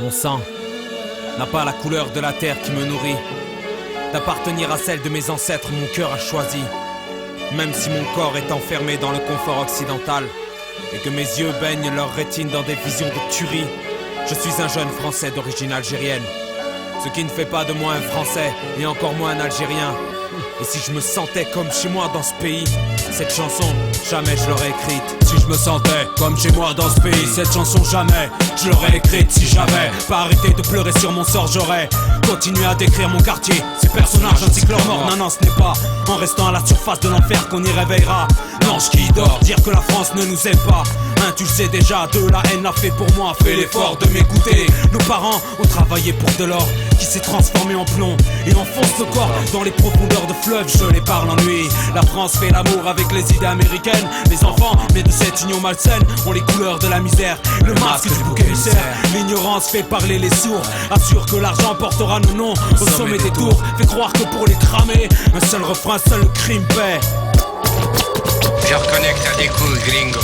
Mon sang n'a pas la couleur de la terre qui me nourrit. D'appartenir à celle de mes ancêtres, mon cœur a choisi. Même si mon corps est enfermé dans le confort occidental et que mes yeux baignent leur rétine dans des visions de tuerie, je suis un jeune Français d'origine algérienne. Ce qui ne fait pas de moi un Français et encore moins un Algérien. Et si je me sentais comme chez moi dans ce pays, cette chanson, jamais je l'aurais écrite. Si je me sentais comme chez moi dans ce pays, cette chanson, jamais je l'aurais écrite. Si j'avais pas arrêté de pleurer sur mon sort, j'aurais continué à décrire mon quartier, ces personnages ainsi que leur mort. Non, non, ce n'est pas en restant à la surface de l'enfer qu'on y réveillera l'ange qui dort. Dire que la France ne nous aime pas, hein, tu le sais déjà, de la haine l'a fait pour moi, fait l'effort de m'écouter. Nos parents ont travaillé pour de l'or qui s'est transformé en plomb et enfonce le corps dans les profondeurs de fleuves. Je les parle en nuit. La France fait l'amour avec les idées américaines. Les enfants, mais de cette union malsaine, ont les couleurs de la misère, le masque du bouc émissaire. L'ignorance fait parler les sourds, assure que l'argent portera nos noms au sommet des tours, fait croire que pour les cramer, un seul refrain, seul le crime paie. Je reconnais que t'as des couilles, gringo.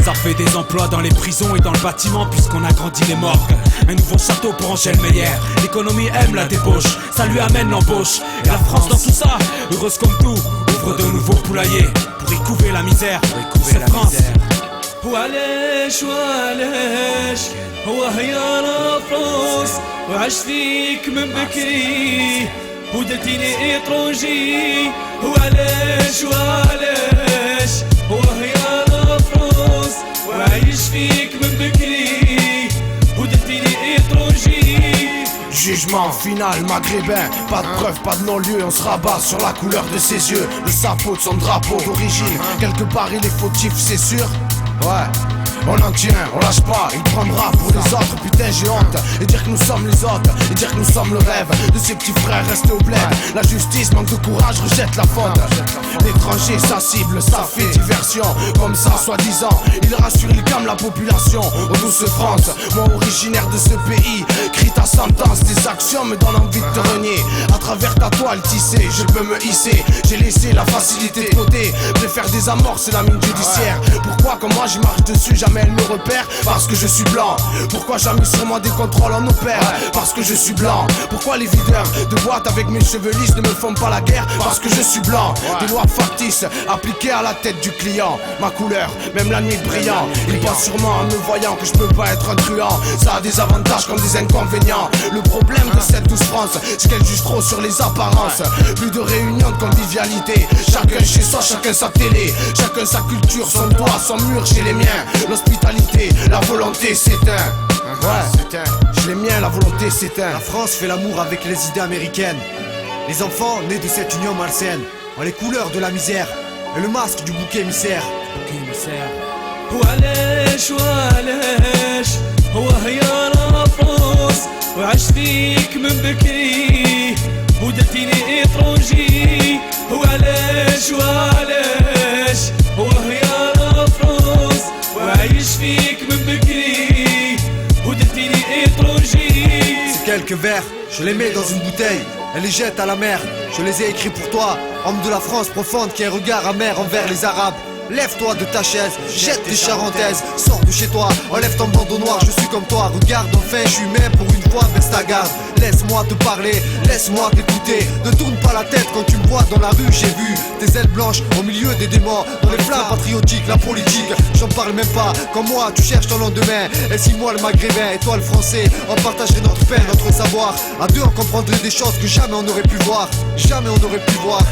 Ça fait des emplois dans les prisons et dans le bâtiment puisqu'on agrandit les morgues. Un nouveau château pour Angèle Meyer. L'économie aime la débauche, ça lui amène l'embauche. Et la France dans tout ça, heureuse comme tout, ouvre de nouveaux poulaillers pour y couver la misère. C'est France. وعلاش وعلاش هو هيا فرنسا وعاش فيك من بكري ودرتيني اترونجي وعلاش وعلاش هو هيا فرنسا وعايش فيك من بكري ودرتيني اترونجي. Jugement final maghrébin, pas de preuve, pas de non-lieu, on se rabat sur la couleur de ses yeux, le sapot de son drapeau d'origine, quelque part il est fautif c'est sûr. Ouais, on en tient, on lâche pas, il prendra pour les autres, putain j'ai honte. Et dire que nous sommes les autres, et dire que nous sommes le rêve de ces petits frères restés au bled. La justice manque de courage, rejette la faute. L'étranger, sa cible, ça fait diversion. Comme ça, soi-disant, il rassure, il calme la population. Ô douce France, moi originaire de ce pays, crie ta sentence, tes actions me donnent envie de te renier. À travers ta toile tissée, je peux me hisser. J'ai laissé la facilité de côté, préfère des amorces, la mine judiciaire. Pourquoi comme moi je marche dessus, jamais elle me repère? Parce que je suis blanc. Pourquoi jamais sur moi des contrôles en opère? Parce que je suis blanc. Pourquoi les videurs de boîtes avec mes cheveux lisses ne me font pas la guerre? Parce que je suis blanc. Des lois factices appliquées à la tête du client. Ma couleur, même la nuit brillant. Il pense sûrement en me voyant que je peux pas être un truand. Ça a des avantages comme des inconvénients. Le problème de cette douce France, c'est qu'elle juge trop sur les apparences. Plus de réunions de convivialité. Chacun chez soi, chacun sa télé. Chacun sa culture, son toit, son mur chez les miens. L'hospitalité, la volonté s'éteint. Ouais, chez les miens la volonté s'éteint. La France fait l'amour avec les idées américaines. Les enfants nés de cette union malsaine ont les couleurs de la misère et le masque du bouc émissaire. وعلاش وعلاش هو هيا فرنسا وعاش فيك من بكري ودرتيني اترونجي وعلاش وعلاش هو هيا فرنسا وعايش فيك من بكري ودرتيني اترونجي. Ces quelques vers, je les mets dans une bouteille et les jette à la mer. Je les ai écrits pour toi, homme de la France profonde qui a un regard amer envers les Arabes. Lève-toi de ta chaise, jette tes charentaises, sors de chez toi, enlève ton bandeau noir, je suis comme toi, regarde enfin, je suis même pour une fois, baisse ta garde. Laisse-moi te parler, laisse-moi t'écouter, ne tourne pas la tête quand tu me vois dans la rue, j'ai vu tes ailes blanches au milieu des démons, dans les flammes patriotiques, la politique, j'en parle même pas, comme moi tu cherches ton lendemain, et si moi le maghrébin et toi le français, on partagerait notre peine, notre savoir, à deux on comprendrait des choses que jamais on aurait pu voir, jamais on aurait pu voir.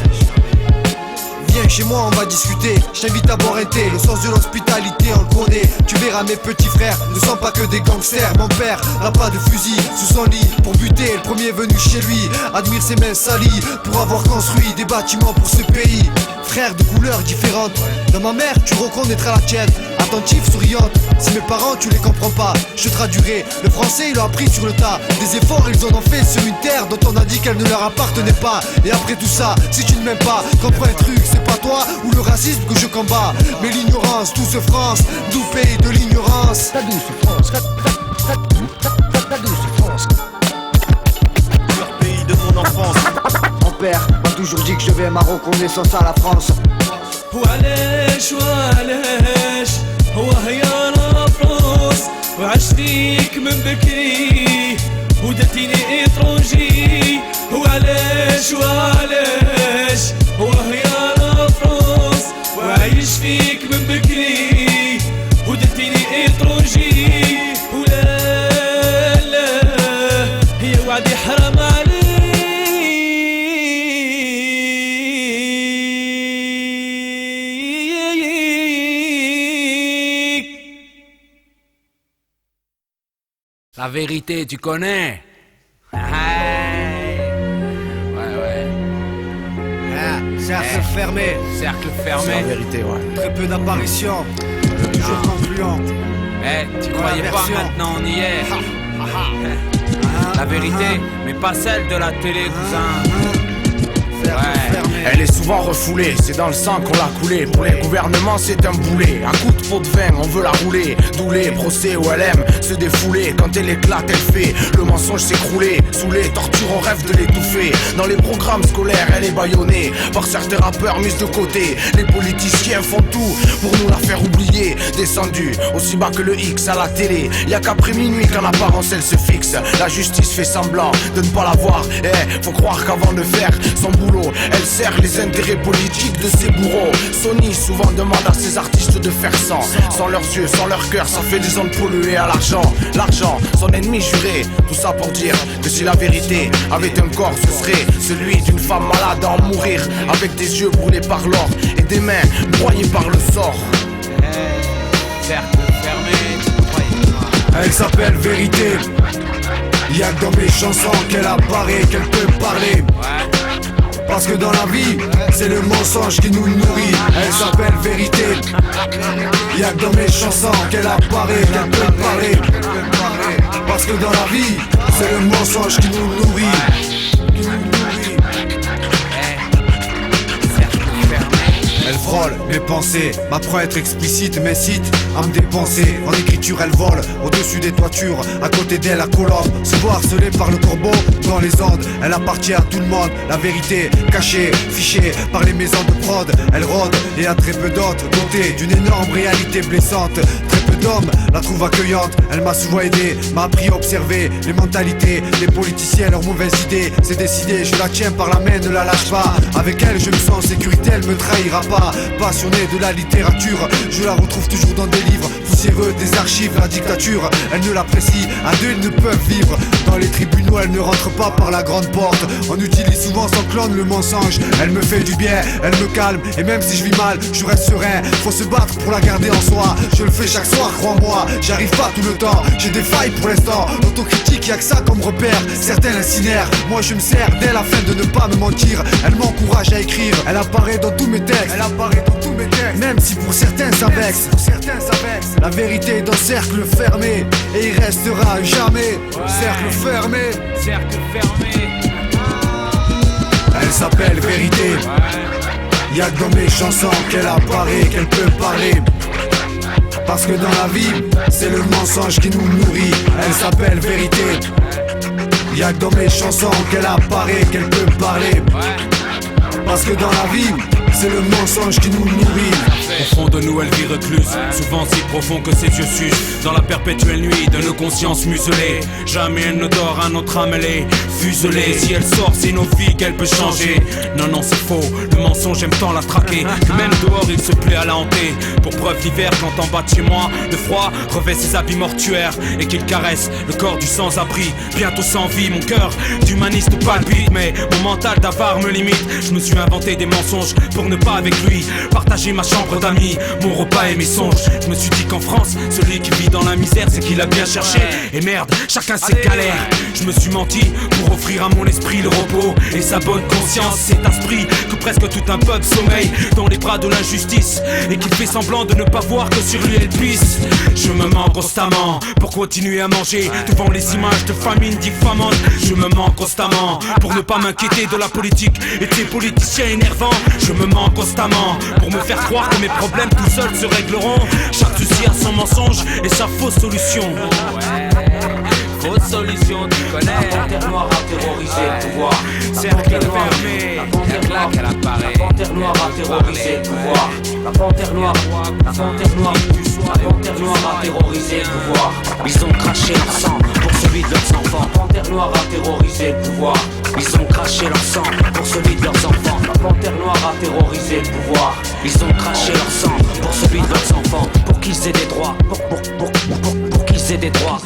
Viens chez moi, on va discuter. Je t'invite à boire un thé. Le sens de l'hospitalité, on le connaît. Tu verras, mes petits frères ne sont pas que des gangsters. Mon père n'a pas de fusil sous son lit pour buter. Le premier venu chez lui admire ses mains salies pour avoir construit des bâtiments pour ce pays. Frères de couleurs différentes. Dans ma mère, tu reconnaîtras la tienne. Attentive, souriante. Si mes parents, tu les comprends pas, je traduirai. Le français, ils l'ont appris sur le tas. Des efforts, ils en ont fait sur une terre dont on a dit qu'elle ne leur appartenait pas. Et après tout ça, si tu ne m'aimes pas, comprends un truc, c'est pas toi ou le racisme que je combats, mais l'ignorance, douce France, doux pays de l'ignorance. Ta douce France, ta douce France. Leur pays de mon enfance. Mon père m'a toujours dit que je vais ma reconnaissance à la France. وعلاش وعلاش هو هيا فرنسا وعشت فيك من بكري ودرتيني إترونجي وعلاش وهي أنا فرنسا وعايش فيك من بكري ودرتيني إترونجي ولا لا هي وعدي حرام عليك. La vérité, tu connais? Cercle fermé. Cercle C'est fermé. la vérité, ouais. Très peu d'apparitions, toujours concluantes. Tu croyais pas, version. maintenant on y est. La vérité, mais pas celle de la télé, cousin. Elle est souvent refoulée, c'est dans le sang qu'on l'a coulée. Pour les gouvernements c'est un boulet, un coup de pot de vin, on veut la rouler. D'où les procès où elle aime se défouler. Quand elle éclate elle fait le mensonge s'écrouler. Sous les tortures on rêve de l'étouffer. Dans les programmes scolaires elle est bâillonnée par certains rappeurs mis de côté. Les politiciens font tout pour nous la faire oublier. Descendue aussi bas que le X à la télé. Y'a qu'après minuit qu'en apparence elle se fixe. La justice fait semblant de ne pas la voir. Faut croire qu'avant de faire son boulot elle sert les intérêts politiques de ses bourreaux. Sony souvent demande à ses artistes de faire sans leurs yeux, sans leur cœur, ça fait des ondes polluées à l'argent. L'argent, son ennemi juré. Tout ça pour dire que si la vérité avait un corps, ce serait celui d'une femme malade à en mourir, avec des yeux brûlés par l'or et des mains broyées par le sort. Cercle fermé. Elle s'appelle Vérité. Y'a que dans mes chansons qu'elle apparaît, qu'elle peut parler. Parce que dans la vie, c'est le mensonge qui nous nourrit. Elle s'appelle Vérité. Y'a que dans mes chansons qu'elle apparaît, qu'elle peut parler. Parce que dans la vie, c'est le mensonge qui nous nourrit. Elle frôle mes pensées, m'apprend à être explicite, m'incite à me dépenser. En écriture elle vole au-dessus des toitures. À côté d'elle la colombe, se voit harcelée par le corbeau dans les ondes. Elle appartient à tout le monde, la vérité cachée, fichée par les maisons de prod. Elle rôde et a très peu d'hôtes, dotée d'une énorme réalité blessante. Très peu d'hommes la trouvent accueillante. Elle m'a souvent aidé, m'a appris à observer les mentalités des politiciens, leurs mauvaises idées. C'est décidé, je la tiens par la main, ne la lâche pas. Avec elle je me sens en sécurité, elle me trahira pas. Passionnée de la littérature, je la retrouve toujours dans des livres poussiéreux, des archives, la dictature. Elle ne l'apprécie, à deux ils ne peuvent vivre. Dans les tribunaux elle ne rentre pas par la grande porte. On utilise souvent sans clone le mensonge. Elle me fait du bien, elle me calme. Et même si je vis mal, je reste serein. Faut se battre pour la garder en soi. Je le fais chaque soir, crois-moi. J'arrive pas tout le temps, j'ai des failles pour l'instant. L'autocritique, y'a que ça comme repère. Certains l'incinèrent, moi je me sers d'elle afin de ne pas me mentir. Elle m'encourage à écrire, elle apparaît dans tous mes textes. Même si pour certains ça vexe. La vérité est dans cercle fermé et il restera jamais. Cercle fermé. Cercle fermé. Elle s'appelle Vérité. Y'a que dans mes chansons qu'elle apparaît, qu'elle peut parler. Parce que dans la vie, c'est le mensonge qui nous nourrit. Elle s'appelle Vérité. Y'a que dans mes chansons qu'elle apparaît, qu'elle peut parler. Parce que dans la vie, c'est le mensonge qui nous nourrit. Au fond de nous elle vit recluse, souvent si profond que ses yeux s'usent. Dans la perpétuelle nuit de nos consciences muselées, jamais elle ne dort à notre âme, elle est fuselée. Si elle sort, c'est nos vies qu'elle peut changer. Non, non, c'est faux, le mensonge aime tant la traquer que même dehors il se plaît à la hanter. Pour preuve l'hiver quand en bas de chez moi le froid revêt ses habits mortuaires et qu'il caresse le corps du sans-abri, bientôt sans vie. Mon cœur d'humaniste palpite, mais mon mental d'avare me limite. Je me suis inventé des mensonges pour ne pas avec lui partager ma chambre d'amis, mon repas et mes songes. Je me suis dit qu'en France, celui qui vit dans la misère, c'est qu'il a bien cherché. Et merde, chacun ses galères. Je me suis menti pour offrir à mon esprit le repos et sa bonne conscience. Cet esprit que presque tout un peuple sommeille dans les bras de l'injustice et qui fait semblant de ne pas voir que sur lui elle pisse. Je me mens constamment pour continuer à manger devant les images de famine diffamantes. Je me mens constamment pour ne pas m'inquiéter de la politique et de ces politiciens énervants. Je me mens constamment pour me faire croire que mes problèmes tout seuls se régleront. Chaque souci a son mensonge et sa fausse solution. Fausse solutions, tu connais. La panthère noire a terrorisé le pouvoir. Cercle fermé, la claque elle apparaît. La panthère noire a terrorisé le pouvoir. La panthère noire, la panthère noire, la panthère noire a terrorisé le pouvoir. Ils ont craché leur sang pour celui de leurs enfants. La panthère noire a terrorisé le pouvoir. Ils ont craché leur sang pour celui de leurs enfants. La panthère noire a terrorisé le pouvoir. Ils ont craché leur sang pour celui de leurs enfants. Pour qu'ils aient des droits, pour qu'ils aient des droits.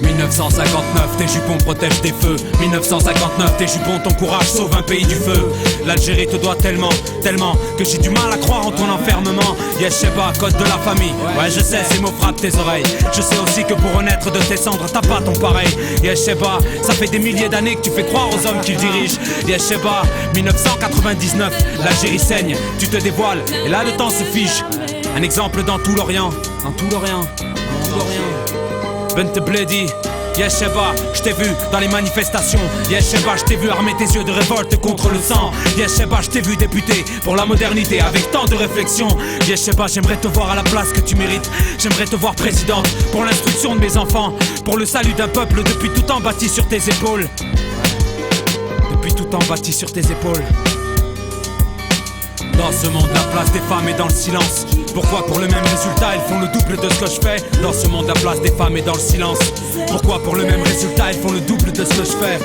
1959, tes jupons protègent tes feux. 1959, tes jupons, ton courage sauve un pays du feu. L'Algérie te doit tellement, tellement que j'ai du mal à croire en ton enfermement. Yes, je sais pas, code de la famille. Ouais, je sais, ces mots frappent tes oreilles. Je sais aussi que pour renaître de tes cendres, t'as pas ton pareil. Yes, je sais pas, ça fait des milliers d'années que tu fais croire aux hommes qu'ils dirigent. Yes, je sais pas, 1999, l'Algérie saigne, tu te dévoiles, et là le temps se fige. Un exemple dans tout l'Orient, dans tout l'Orient, dans tout l'Orient. Bent Bledi, yes Sheba, je t'ai vu dans les manifestations. Yes Sheba, je t'ai vu armer tes yeux de révolte contre le sang. Yes Sheba, je t'ai vu député pour la modernité avec tant de réflexion. Yes Sheba, j'aimerais te voir à la place que tu mérites. J'aimerais te voir présidente pour l'instruction de mes enfants, pour le salut d'un peuple depuis tout temps bâti sur tes épaules. Depuis tout temps bâti sur tes épaules. Dans ce monde, la place des femmes est dans le silence. Pourquoi pour le même résultat, ils font le double de ce que je fais? Dans ce monde, la place des femmes est dans le silence. Pourquoi pour le même résultat, ils font le double de ce que je fais?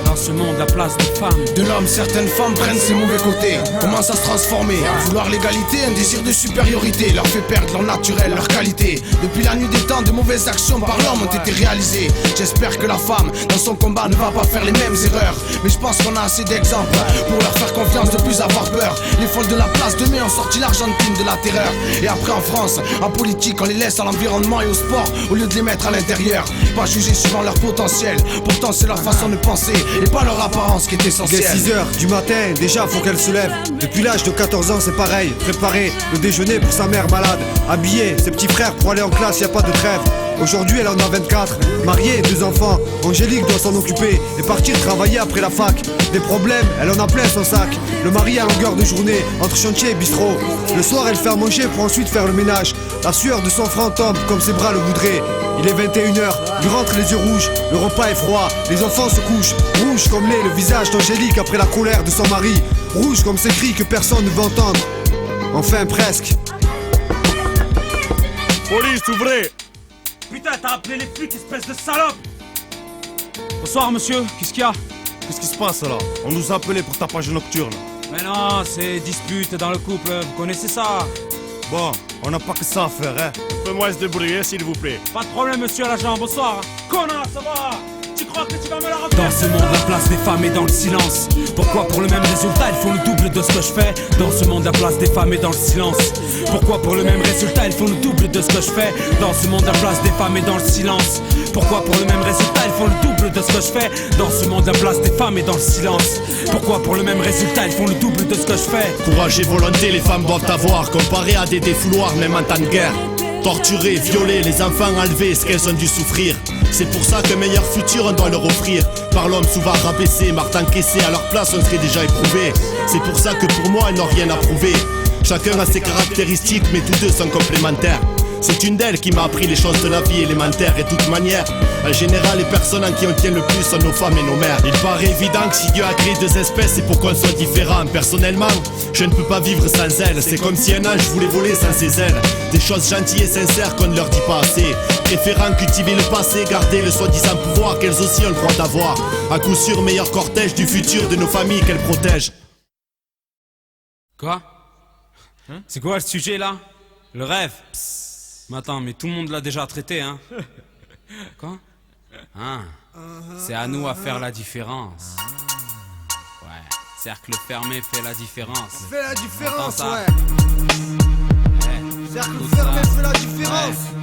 Dans ce monde, la place des femmes. De l'homme, certaines femmes prennent ses mauvais côtés, commencent à se transformer. À vouloir l'égalité, un désir de supériorité leur fait perdre leur naturel, leur qualité. Depuis la nuit des temps, de mauvaises actions par l'homme ont été réalisées. J'espère que la femme, dans son combat, ne va pas faire les mêmes erreurs. Mais je pense qu'on a assez d'exemples pour leur faire confiance, de plus avoir peur. Les folles de la place de mai ont sorti l'Argentine de la terreur. Et après en France, en politique, on les laisse à l'environnement et au sport au lieu de les mettre à l'intérieur. Pas juger suivant leur potentiel, pourtant c'est leur façon de penser et pas leur apparence qui est essentielle. Dès 6h du matin, déjà faut qu'elle se lève. Depuis l'âge de 14 ans c'est pareil. Préparer le déjeuner pour sa mère malade, habiller ses petits frères pour aller en classe, y a pas de trêve. Aujourd'hui elle en a 24, mariée, 2 enfants. Angélique doit s'en occuper et partir travailler après la fac. Des problèmes, elle en a plein son sac. Le mari à longueur de journée, entre chantier et bistrot. Le soir elle fait à manger pour ensuite faire le ménage. La sueur de son front tombe comme ses bras le voudraient. Il est 21h, il rentre les yeux rouges. Le repas est froid, les enfants se couchent. Rouge comme l'est le visage d'Angélique après la colère de son mari. Rouge comme ces cris que personne ne veut entendre. Enfin presque. Police, ouvrez! Putain, t'as appelé les flics, espèce de salope! Bonsoir monsieur, qu'est-ce qu'il y a? Qu'est-ce qui se passe là? On nous a appelé pour tapage nocturne. Mais non, c'est dispute dans le couple, vous connaissez ça? Bon, on n'a pas que ça à faire, hein. Fais-moi se débrouiller, s'il vous plaît. Pas de problème monsieur l'agent, bonsoir. Connard, ça va? Tu crois que tu vas me la refaire? Dans ce monde, la place des femmes est dans le silence. Pourquoi pour le même résultat, ils font le double de ce que je fais? Dans ce monde, la place des femmes est dans le silence. Pourquoi pour le même résultat, ils font le double de ce que je fais? Dans ce monde, la place des femmes est dans le silence. Pourquoi pour le même résultat, ils font le double de ce que je fais? Dans ce monde, la place des femmes est dans le silence. Pourquoi pour le même résultat, ils font le double de ce que je fais? Courage et volonté, les femmes doivent avoir. Comparé à des défouloirs, même en temps de guerre. Torturer, violer, les enfants enlevés, ce qu'elles ont dû souffrir. C'est pour ça qu'un meilleur futur on doit leur offrir. Par l'homme souvent rabaissé, marteau encaissé, à leur place on serait déjà éprouvé. C'est pour ça que pour moi elles n'ont rien à prouver. Chacun a ses caractéristiques mais tous deux sont complémentaires. C'est une d'elles qui m'a appris les choses de la vie élémentaire. Et de toute manière, en général les personnes en qui on tient le plus sont nos femmes et nos mères. Il paraît évident que si Dieu a créé 2 espèces c'est pour qu'on soit différents. Personnellement, je ne peux pas vivre sans elles. C'est comme si un ange voulait voler sans ses ailes. Des choses gentilles et sincères qu'on ne leur dit pas assez. Préférant cultiver le passé, garder le soi-disant pouvoir qu'elles aussi ont le droit d'avoir. À coup sûr, meilleur cortège du futur de nos familles qu'elles protègent. Quoi? C'est quoi le sujet là? Le rêve? Mais attends, mais tout le monde l'a déjà traité, hein? Quoi? Ah, c'est à nous à faire la différence. Ouais, cercle fermé fait la différence. Fais la différence, ça. ouais. Cercle fermé fait la différence. Ouais.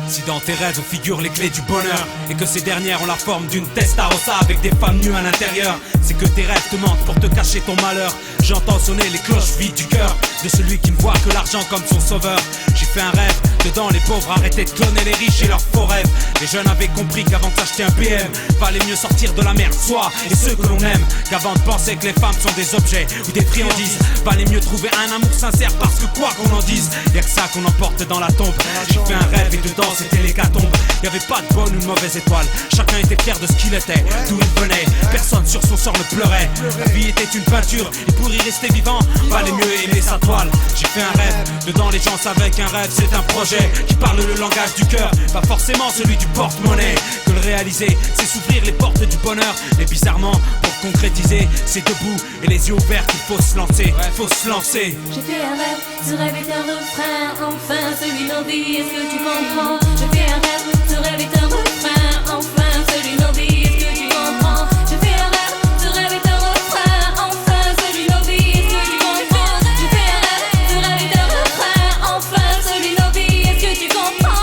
Si dans tes rêves figurent les clés du bonheur et que ces dernières ont la forme d'une testarossa avec des femmes nues à l'intérieur, c'est que tes rêves te mentent pour te cacher ton malheur. j'entends sonner les cloches vides du cœur de celui qui ne voit que l'argent comme son sauveur. J'ai fait un rêve, dedans les pauvres arrêtaient de cloner les riches et leurs faux rêves. Les jeunes avaient compris qu'avant de s'acheter un BM, valait mieux sortir de la merde soi et ceux que l'on aime, qu'avant de penser que les femmes sont des objets ou des friandises, valait mieux trouver un amour sincère parce que quoi qu'on en dise, y'a que ça qu'on emporte dans la tombe. J'ai fait un rêve et dedans c'était l'hécatombe. Y'avait pas de bonne ou de mauvaise étoile, chacun était fier de ce qu'il était, d'où il venait, personne sur son sort ne pleurait. La vie était une peinture et pour y rester vivant, valait mieux aimer sa toile. J'ai fait un rêve, dedans les gens savaient qu'un rêve c'est un projet qui parle le langage du cœur, pas forcément celui du porte-monnaie. Que le réaliser, c'est s'ouvrir les portes du bonheur. Mais bizarrement, pour concrétiser, c'est debout et les yeux ouverts qu'il faut se lancer, faut se lancer. J'ai fait un rêve, ce rêve est un refrain, enfin celui nos vies, est-ce que tu comprends? J'ai fait un rêve, ce rêve est un refrain, enfin celui nos vies, est-ce que tu comprends? J'ai fait un rêve, ce rêve est un refrain, enfin celui nos vies, est-ce que tu comprends? J'ai fait un rêve, ce rêve est un refrain, enfin celui nos vies, est-ce que tu comprends?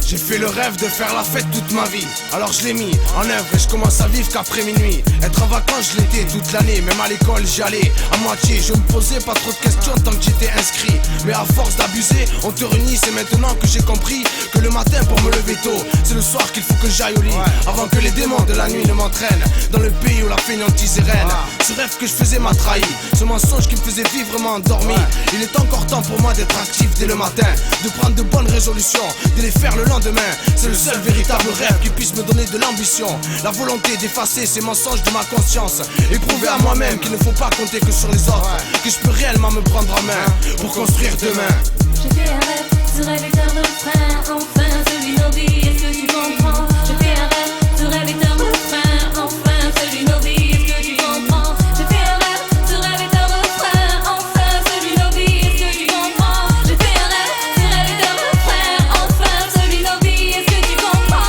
J'ai fait le rêve de faire la fête toute ma vie, alors je l'ai mis en œuvre et je commence à vivre qu'après minuit. Être en vacances je l'étais toute l'année, même à l'école j'y allais à moitié. Je me posais pas trop de questions tant que j'étais inscrit, mais à force d'abuser on te renie. C'est maintenant que j'ai compris que le matin pour me lever tôt, c'est le soir qu'il faut que j'aille au lit, avant que les démons de la nuit ne m'entraînent dans le pays où la fainéantise est reine. Ce rêve que je faisais m'a trahi, ce mensonge qui me faisait vivre m'a endormi. Il est encore temps pour moi d'être actif dès le matin, de prendre de bonnes résolutions, de les faire le lendemain. C'est le seul véritable rêve qui puisse me donner de l'ambition, la volonté d'effacer ces mensonges de ma conscience et prouver à moi-même qu'il ne faut pas compter que sur les autres, que je peux réellement me prendre en main pour construire demain. J'ai fait un rêve, ce rêve est un refrain, enfin celui nos vies, est-ce que tu comprends? J'ai fait un rêve, ce rêve est un refrain, enfin celui nos vies, est-ce que tu comprends? J'ai fait un rêve, ce rêve est un refrain, enfin celui nos vies, est-ce que tu comprends? J'ai fait un rêve, ce rêve est un refrain, enfin celui nos vies, est-ce que tu comprends?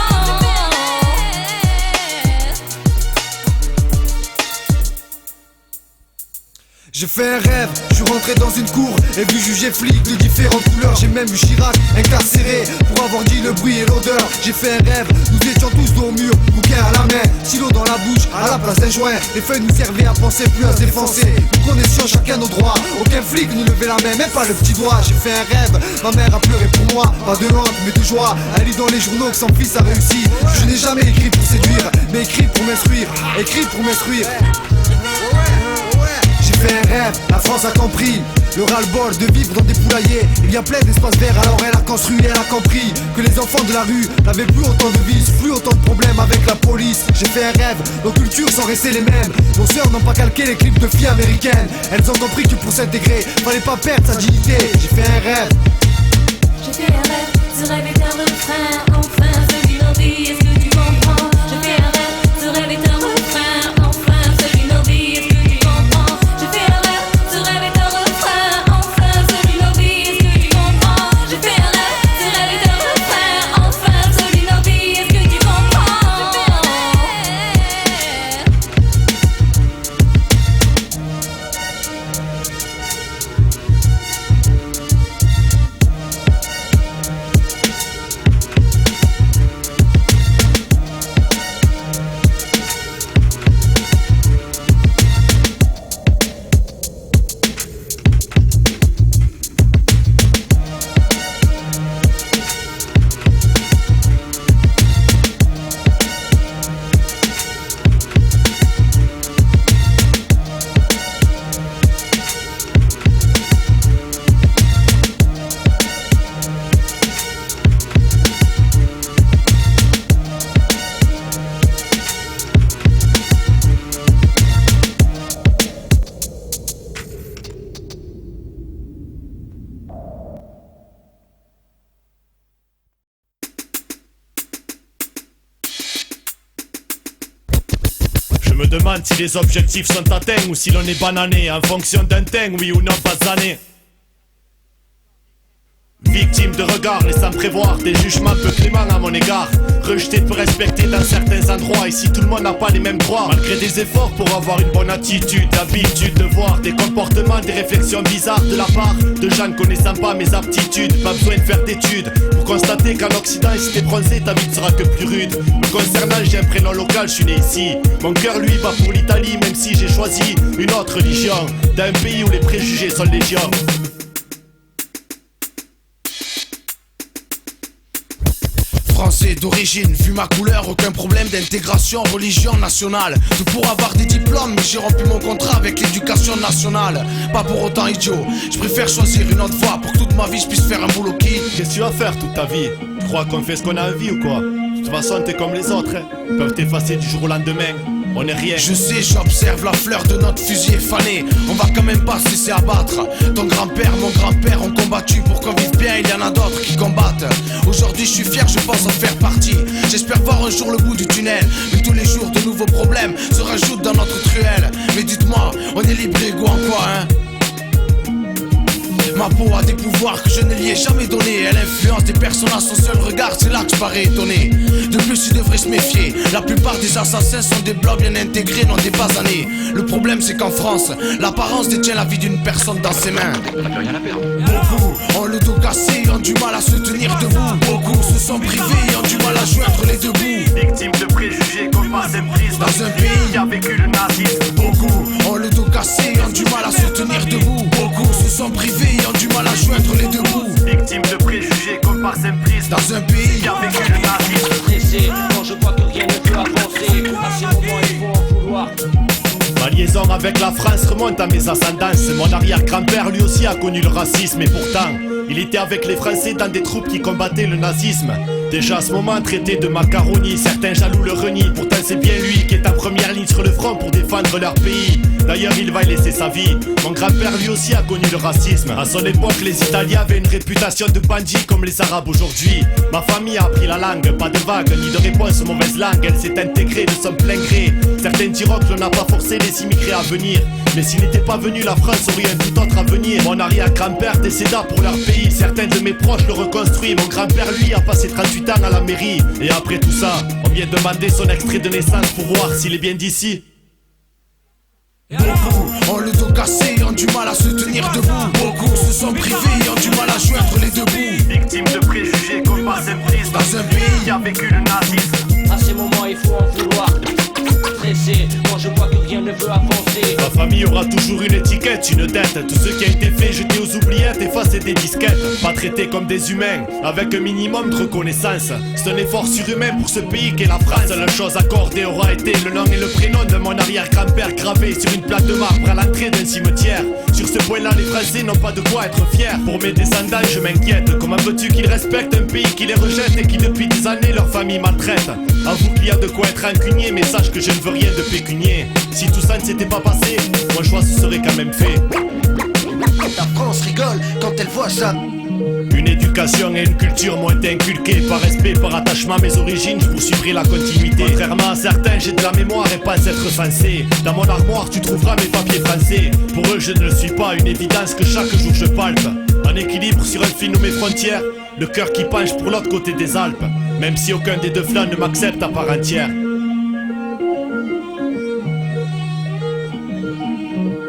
J'ai fait un rêve, je suis rentré dans une cour et vu juger flics de différentes couleurs. J'ai même eu Chirac incarcéré pour avoir dit le bruit et l'odeur. J'ai fait un rêve, nous étions tous dos au mur, bouquin à la main, stylo dans la bouche, à la place d'un joint. Les feuilles nous servaient à penser, plus à se défoncer. Nous connaissions chacun nos droits, aucun flic ne levait la main, même pas le petit doigt. J'ai fait un rêve, ma mère a pleuré pour moi, pas de honte mais de joie. Elle lit dans les journaux que son fils a réussi. Je n'ai jamais écrit pour séduire, mais écrit pour m'instruire, écrit pour m'instruire. J'ai fait un rêve, la France a compris le ras-le-bol de vivre dans des poulaillers. Il y a plein d'espaces verts, alors elle a construit, elle a compris que les enfants de la rue n'avaient plus autant de vices, plus autant de problèmes avec la police. J'ai fait un rêve, nos cultures sont restées les mêmes. Nos sœurs n'ont pas calqué les clips de filles américaines. Elles ont compris que pour s'intégrer, fallait pas perdre sa dignité. J'ai fait un rêve. J'ai fait un rêve, ce rêve est un refrain, enfin celui nos vies, est-ce que tu comprends? J'ai fait un rêve, ce rêve est un refrain, enfin celui nos vies, est-ce que tu comprends? J'ai fait un rêve, ce rêve est un refrain, enfin celui nos vies, est-ce que tu comprends? J'ai fait un rêve, ce rêve est un refrain, enfin celui nos vies, est-ce que tu comprends? Je me demande si les objectifs sont atteints ou si l'on est banané en fonction d'un teint, oui ou non basané. Victime de regards laissant prévoir des jugements peu cléments à mon égard. Rejeté peu respecté dans certains endroits. Ici tout le monde n'a pas les mêmes droits. Malgré des efforts pour avoir une bonne attitude, l'habitude de voir des comportements, des réflexions bizarres de la part de gens ne connaissant pas mes aptitudes. Pas besoin de faire d'études pour constater qu'en Occident, si t'es bronzé, ta vie ne sera que plus rude. Me concernant, j'ai un prénom local, je suis né ici. Mon cœur lui bat pour l'Italie, même si j'ai choisi une autre religion. D'un pays où les préjugés sont légion. Français d'origine, vu ma couleur, aucun problème d'intégration, religion nationale. Tout pour avoir des diplômes, mais j'ai rempli mon contrat avec l'éducation nationale. Pas pour autant idiot, je préfère choisir une autre voie pour que toute ma vie je puisse faire un boulot qui. Qu'est-ce que tu vas faire toute ta vie? Tu crois qu'on fait ce qu'on a envie ou quoi? De toute façon t'es comme les autres, hein. Ils peuvent t'effacer du jour au lendemain. On est rien. Je sais, j'observe la fleur de notre fusil fané. On va quand même pas se laisser abattre. Ton grand-père, mon grand-père ont combattu pour qu'on vive bien, il y en a d'autres qui combattent. Aujourd'hui je suis fier, je pense en faire partie. J'espère voir un jour le bout du tunnel. Mais tous les jours de nouveaux problèmes se rajoutent dans notre truelle. Mais dites-moi, on est libre égaux en quoi, hein? Ma peau a des pouvoirs que je ne lui ai jamais donnés. Elle influence des personnes à son seul regard, c'est là que je parais étonné. De plus il devrait se méfier. La plupart des assassins sont des blancs bien intégrés, non des basanés. Le problème c'est qu'en France, l'apparence détient la vie d'une personne dans ses mains. Beaucoup ont le dos cassé et ont du mal à se tenir debout. Beaucoup se sont privés et ont du mal à joindre les deux bouts. Victime de préjugés qu'on passe prise dans un pays qui a vécu le nazisme. Beaucoup ont le dos cassé et ont du mal à se tenir debout. Beaucoup se sont privés et ont du mal à joindre les deux bouts. Victime de préjugés qu'on passe prise dans un pays qui a vécu le nazisme. Stressé quand je vois que rien ne peut avancer. À ces moments il faut en vouloir. Ma liaison avec la France remonte à mes ascendances. Mon arrière-grand-père lui aussi a connu le racisme. Et pourtant, il était avec les Français dans des troupes qui combattaient le nazisme. Déjà à ce moment traité de macaroni, certains jaloux le renient. Pourtant c'est bien lui qui est en première ligne sur le front pour défendre leur pays. D'ailleurs il va y laisser sa vie. Mon grand-père lui aussi a connu le racisme. À son époque les Italiens avaient une réputation de bandits comme les Arabes aujourd'hui. Ma famille a appris la langue, pas de vagues ni de réponse aux mauvaises langues. Elle s'est intégrée de son plein gré. Certains diront que l'on n'a pas forcé les immigrés à venir. Mais s'il n'était pas venu, la France aurait un tout autre avenir. Mon arrière-grand-père décéda pour leur pays. Certains de mes proches le reconstruisent. Mon grand-père lui a passé 38 ans à la mairie. Et après tout ça, on vient demander son extrait de naissance pour voir s'il est bien d'ici. Beaucoup ont le dos cassé et ont du mal à se tenir debout. Beaucoup se sont privés et ont du mal à joindre les deux bouts. Victime de préjugés qu'on passe prise dans un pays qui a vécu le nazisme. À ces moments il faut en vouloir. Stressé quand je vois que rien ne veut avancer. Ma famille aura toujours une étiquette, une dette. Tout ce qui a été fait jeté aux oubliettes, effacé des disquettes. Pas traités comme des humains, avec un minimum de reconnaissance. C'est un effort surhumain pour ce pays qu'est la France. La chose accordée aura été le nom et le prénom de mon arrière-grand-père gravé sur une plaque de marbre à l'entrée d'un cimetière. Sur ce point-là, les Français n'ont pas de quoi être fiers. Pour mes descendants, je m'inquiète. Comment veux-tu qu'ils respectent un pays qui les rejette et qui depuis des années leur famille maltraite? Avoue qu'il y a de quoi être rancunier, mais sache que je ne veux rien de pécunier. Si tout ça ne s'était pas passé, mon choix se serait quand même fait. La France rigole quand elle voit ça. Une éducation et une culture m'ont été inculquées. Par respect, par attachement à mes origines, je poursuivrai la continuité. Contrairement à certains, j'ai de la mémoire et pas être censé. Dans mon armoire, tu trouveras mes papiers français. Pour eux, je ne le suis pas, une évidence que chaque jour je palpe. En équilibre sur un fil nommé frontière, le cœur qui penche pour l'autre côté des Alpes. Même si aucun des deux flancs ne m'accepte à part entière.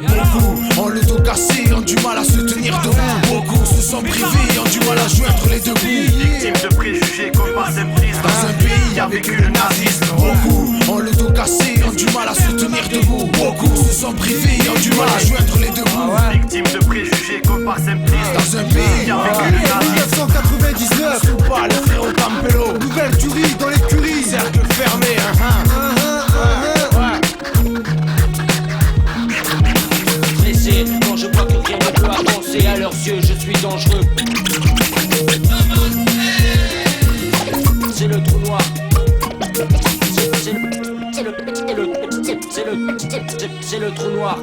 Beaucoup ont le dos cassé et ont du mal à se tenir debout. Beaucoup se sont privés et ont du mal à joindre les deux bouts. Victime de préjugés qu'on passe prise dans un pays qui a vécu le nazisme. Beaucoup ont le dos cassé et ont du mal à se tenir debout. Beaucoup se sont privés et ont du mal à joindre les deux bouts. Victime de préjugés qu'on passe prise dans un pays qui a vécu le nazisme. 1999, c'est pas le frérot Campello. Nouvelle tuerie dans l'écurie. Cercle fermé, Stressé quand je vois que rien ne peut avancer. À leurs yeux je suis dangereux. C'est le trou noir. C'est le trou noir.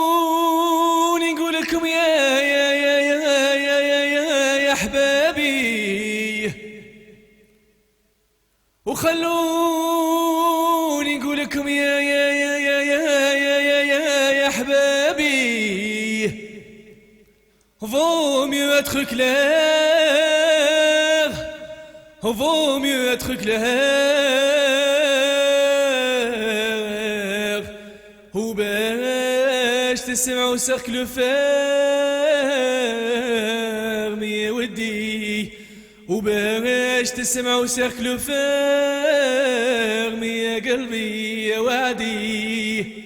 وخلوني نقول لكم يا احبابي، وخلوني نقول لكم يا احبابي، vaut mieux être clair, vaut mieux être clair، وباش تسمعوا سيركل فيرم يا ودي، وباش تسمعوا سيركل فيرم يا قلبي يا وعدي.